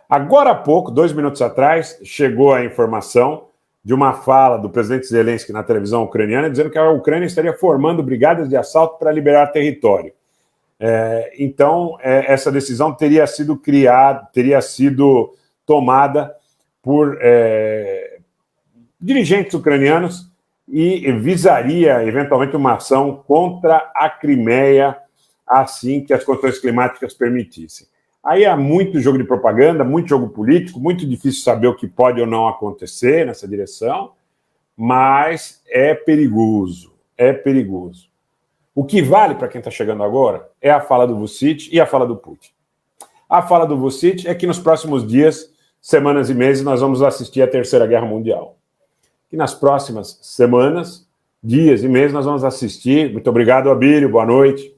Agora há pouco, 2 minutos atrás, chegou a informação de uma fala do presidente Zelensky na televisão ucraniana, dizendo que a Ucrânia estaria formando brigadas de assalto para liberar território. Então, essa decisão teria sido tomada por dirigentes ucranianos e visaria, eventualmente, uma ação contra a Crimeia, assim que as condições climáticas permitissem. Aí há muito jogo de propaganda, muito jogo político, muito difícil saber o que pode ou não acontecer nessa direção, mas é perigoso, é perigoso. O que vale para quem está chegando agora é a fala do Vučić e a fala do Putin. A fala do Vučić é que nos próximos dias, semanas e meses, nós vamos assistir à Terceira Guerra Mundial. E nas próximas semanas, dias e meses, nós vamos assistir, muito obrigado, Abílio, boa noite,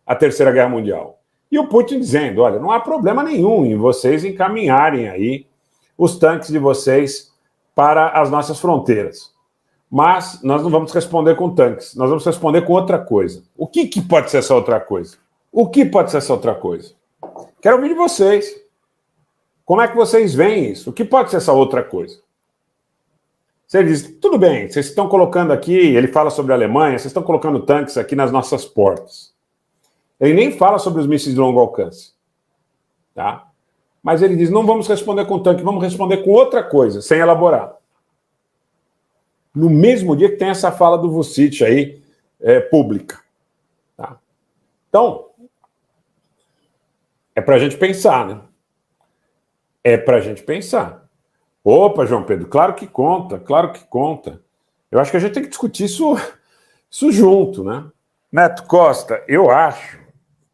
a Terceira Guerra Mundial. E o Putin dizendo, olha, não há problema nenhum em vocês encaminharem aí os tanques de vocês para as nossas fronteiras. Mas nós não vamos responder com tanques, nós vamos responder com outra coisa. O que pode ser essa outra coisa? O que pode ser essa outra coisa? Quero ouvir de vocês. Como é que vocês veem isso? O que pode ser essa outra coisa? Você diz, tudo bem, vocês estão colocando aqui, ele fala sobre a Alemanha, vocês estão colocando tanques aqui nas nossas portas. Ele nem fala sobre os mísseis de longo alcance. Tá? Mas ele diz, não vamos responder com tanque, vamos responder com outra coisa, sem elaborar. No mesmo dia que tem essa fala do Vučić aí, pública. Tá? Então, é para a gente pensar, né? É para a gente pensar. Opa, João Pedro, claro que conta, claro que conta. Eu acho que a gente tem que discutir isso junto, né? Neto Costa, eu acho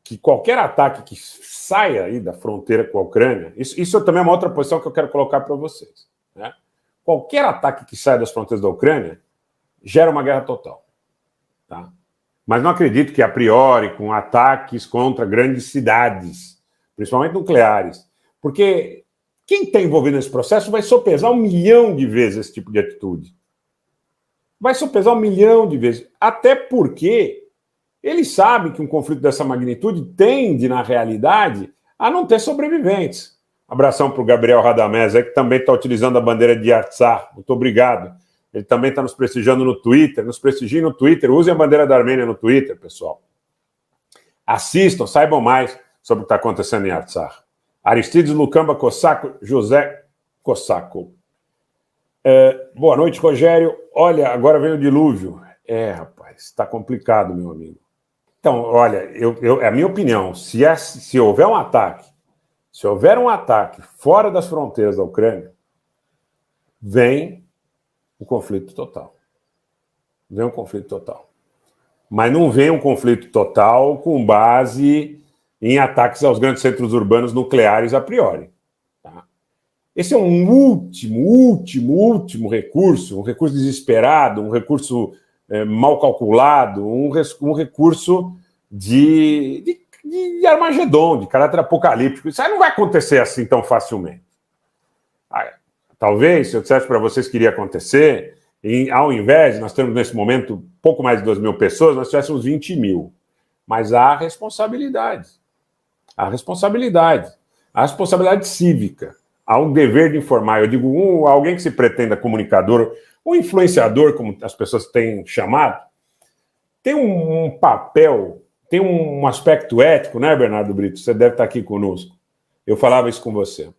que qualquer ataque que saia aí da fronteira com a Ucrânia, isso também é uma outra posição que eu quero colocar para vocês, né? Qualquer ataque que saia das fronteiras da Ucrânia gera uma guerra total. Tá? Mas não acredito que, a priori, com ataques contra grandes cidades, principalmente nucleares, porque quem está envolvido nesse processo vai sopesar 1 milhão de vezes esse tipo de atitude. Vai sopesar 1 milhão de vezes. Até porque eles sabem que um conflito dessa magnitude tende, na realidade, a não ter sobreviventes. Abração para o Gabriel Radamés, que também está utilizando a bandeira de Artsakh. Muito obrigado. Ele também está nos prestigiando no Twitter. Nos prestigiem no Twitter. Usem a bandeira da Armênia no Twitter, pessoal. Assistam, saibam mais sobre o que está acontecendo em Artsakh. Aristides Lucamba Cossaco, José Cossaco. Boa noite, Rogério. Olha, agora vem o dilúvio. Rapaz, está complicado, meu amigo. Então, olha, a minha opinião, se houver um ataque, fora das fronteiras da Ucrânia, vem o conflito total. Vem um conflito total. Mas não vem um conflito total com base em ataques aos grandes centros urbanos nucleares a priori. Tá? Esse é um último recurso, um recurso desesperado, um recurso mal calculado, um recurso de Armagedon, de caráter apocalíptico. Isso aí não vai acontecer assim tão facilmente. Talvez, se eu dissesse para vocês que iria acontecer, ao invés, nós temos nesse momento pouco mais de 2 mil pessoas, nós tivéssemos 20 mil. Mas há responsabilidade. Há responsabilidade cívica. Há um dever de informar. Eu digo, alguém que se pretenda comunicador, um influenciador, como as pessoas têm chamado, tem um papel, tem um aspecto ético, né, Bernardo Brito? Você deve estar aqui conosco. Eu falava isso com você.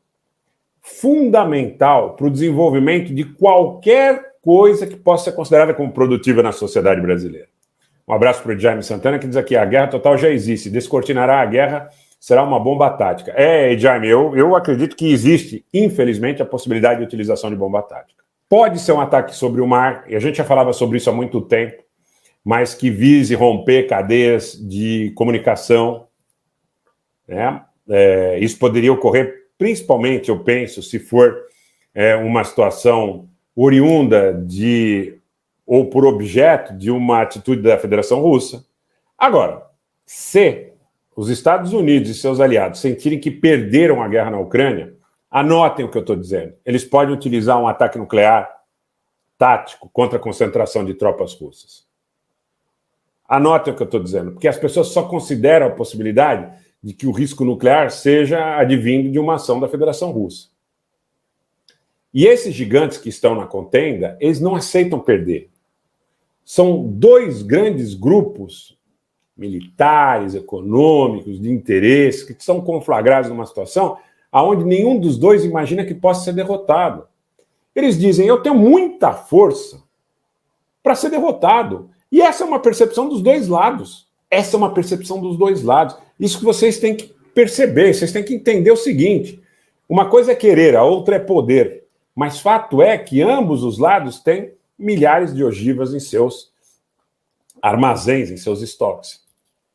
Fundamental para o desenvolvimento de qualquer coisa que possa ser considerada como produtiva na sociedade brasileira. Um abraço para o Jaime Santana, que diz aqui, a guerra total já existe, descortinará a guerra, será uma bomba tática. Jaime, eu acredito que existe, infelizmente, a possibilidade de utilização de bomba tática. Pode ser um ataque sobre o mar, e a gente já falava sobre isso há muito tempo, mas que vise romper cadeias de comunicação, né? Isso poderia ocorrer, principalmente, eu penso, se for uma situação oriunda ou por objeto de uma atitude da Federação Russa. Agora, se os Estados Unidos e seus aliados sentirem que perderam a guerra na Ucrânia, anotem o que eu estou dizendo. Eles podem utilizar um ataque nuclear tático contra a concentração de tropas russas. Anotem o que eu estou dizendo, porque as pessoas só consideram a possibilidade de que o risco nuclear seja advindo de uma ação da Federação Russa. E esses gigantes que estão na contenda, eles não aceitam perder. São dois grandes grupos militares, econômicos, de interesse, que são conflagrados numa situação onde nenhum dos dois imagina que possa ser derrotado. Eles dizem, eu tenho muita força para ser derrotado. E essa é uma percepção dos dois lados. Essa é uma percepção dos dois lados. Isso que vocês têm que perceber, vocês têm que entender o seguinte, uma coisa é querer, a outra é poder. Mas fato é que ambos os lados têm milhares de ogivas em seus armazéns, em seus estoques.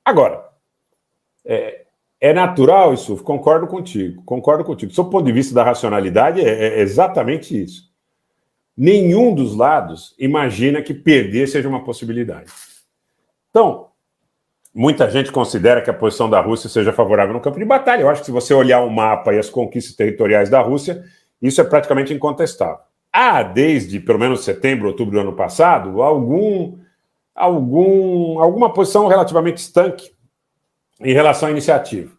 Agora, é natural isso, concordo contigo. Do seu ponto de vista da racionalidade, é exatamente isso. Nenhum dos lados imagina que perder seja uma possibilidade. Então, muita gente considera que a posição da Rússia seja favorável no campo de batalha. Eu acho que se você olhar o mapa e as conquistas territoriais da Rússia, isso é praticamente incontestável. Há, desde pelo menos setembro, outubro do ano passado, alguma posição relativamente estanque em relação à iniciativa.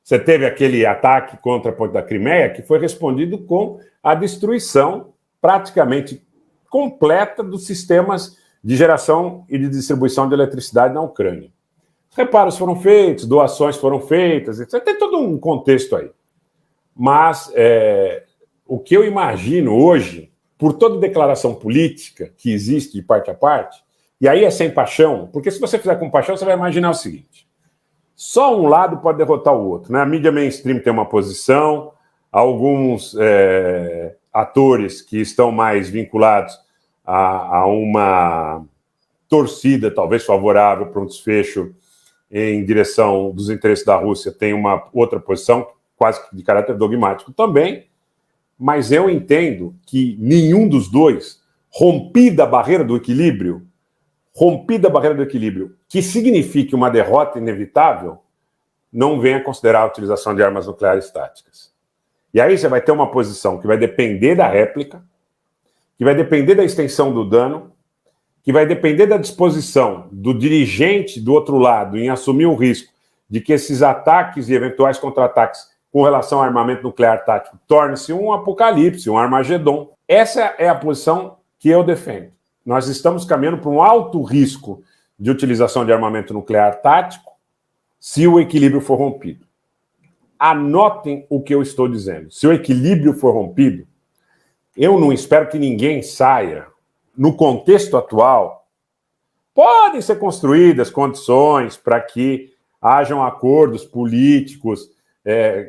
Você teve aquele ataque contra a ponte da Crimeia que foi respondido com a destruição praticamente completa dos sistemas de geração e de distribuição de eletricidade na Ucrânia. Reparos foram feitos, doações foram feitas, etc. Tem todo um contexto aí. Mas o que eu imagino hoje, por toda declaração política que existe de parte a parte, e aí é sem paixão, porque se você fizer com paixão, você vai imaginar o seguinte, só um lado pode derrotar o outro, né? A mídia mainstream tem uma posição, alguns atores que estão mais vinculados a uma torcida, talvez favorável para um desfecho em direção dos interesses da Rússia, tem uma outra posição, quase que de caráter dogmático também, mas eu entendo que nenhum dos dois, rompida a barreira do equilíbrio, que signifique uma derrota inevitável, não venha considerar a utilização de armas nucleares táticas. E aí você vai ter uma posição que vai depender da réplica, que vai depender da extensão do dano, que vai depender da disposição do dirigente do outro lado em assumir o risco de que esses ataques e eventuais contra-ataques com relação ao armamento nuclear tático torne-se um apocalipse, um Armagedon. Essa é a posição que eu defendo. Nós estamos caminhando para um alto risco de utilização de armamento nuclear tático se o equilíbrio for rompido. Anotem o que eu estou dizendo. Se o equilíbrio for rompido, eu não espero que ninguém saia. No contexto atual, podem ser construídas condições para que hajam acordos políticos,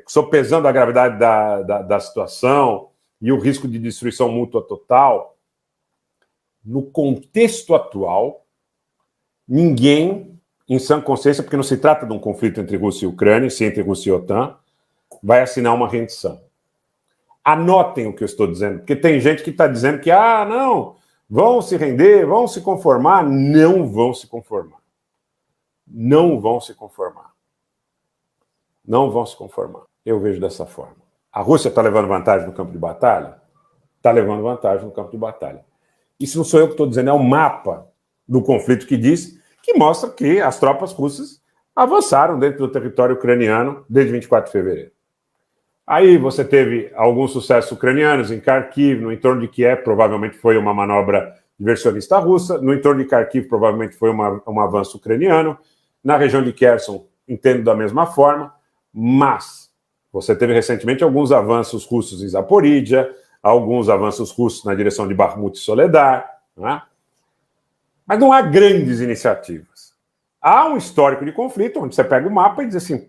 sopesando a gravidade da situação e o risco de destruição mútua total. No contexto atual, ninguém, em sã consciência, porque não se trata de um conflito entre Rússia e Ucrânia, sim entre Rússia e OTAN, vai assinar uma rendição. Anotem o que eu estou dizendo, porque tem gente que está dizendo que, não, vão se render, vão se conformar. Não vão se conformar. Não vão se conformar. Não vão se conformar. Eu vejo dessa forma. A Rússia está levando vantagem no campo de batalha? Está levando vantagem no campo de batalha. Isso não sou eu que estou dizendo, é o mapa do conflito que mostra que as tropas russas avançaram dentro do território ucraniano desde 24 de fevereiro. Aí você teve alguns sucessos ucranianos em Kharkiv, no entorno de Kiev, provavelmente foi uma manobra diversionista russa, no entorno de Kharkiv, provavelmente foi um avanço ucraniano, na região de Kherson, entendo da mesma forma, mas você teve recentemente alguns avanços russos em Zaporídia, alguns avanços russos na direção de Bakhmut e Soledar, né? Mas não há grandes iniciativas. Há um histórico de conflito, onde você pega o mapa e diz assim,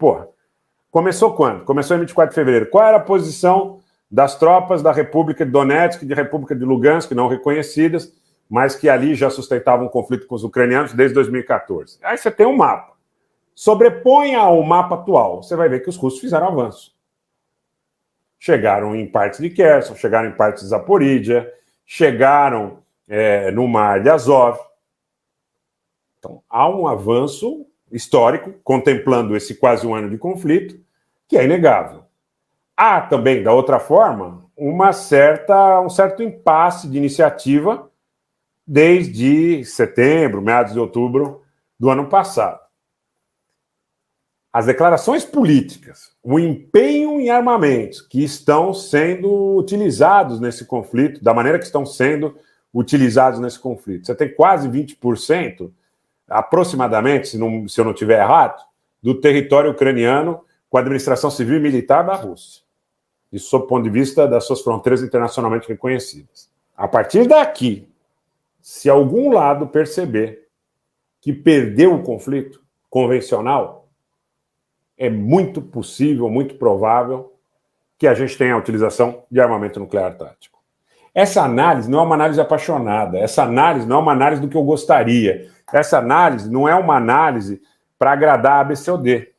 começou quando? Começou em 24 de fevereiro. Qual era a posição das tropas da República de Donetsk e da República de Lugansk, não reconhecidas, mas que ali já sustentavam um conflito com os ucranianos desde 2014? Aí você tem um mapa. Sobreponha ao mapa atual, você vai ver que os russos fizeram avanço. Chegaram em partes de Kherson, chegaram em partes de Zaporídia, chegaram no Mar de Azov. Então, há um avanço histórico, contemplando esse quase um ano de conflito, que é inegável. Há também, da outra forma, um certo impasse de iniciativa desde setembro, meados de outubro do ano passado. as declarações políticas, o empenho em armamentos que estão sendo utilizados nesse conflito, da maneira que estão sendo utilizados nesse conflito. Você tem quase 20%, aproximadamente, se eu não estiver errado, do território ucraniano com a administração civil e militar da Rússia. Isso sob o ponto de vista das suas fronteiras internacionalmente reconhecidas. A partir daqui, se algum lado perceber que perdeu o conflito convencional, é muito possível, muito provável que a gente tenha a utilização de armamento nuclear tático. Essa análise não é uma análise apaixonada, essa análise não é uma análise do que eu gostaria, essa análise não é uma análise para agradar a B, C ou D.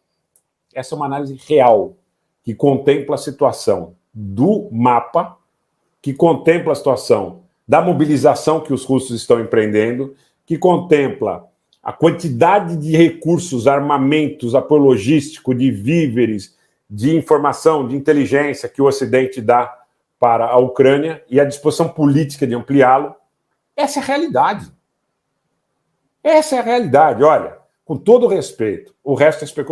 Essa é uma análise real, que contempla a situação do mapa, que contempla a situação da mobilização que os russos estão empreendendo, que contempla a quantidade de recursos, armamentos, apoio logístico, de víveres, de informação, de inteligência que o Ocidente dá para a Ucrânia e a disposição política de ampliá-lo. Essa é a realidade. Essa é a realidade. Olha, com todo respeito, o resto é especulação.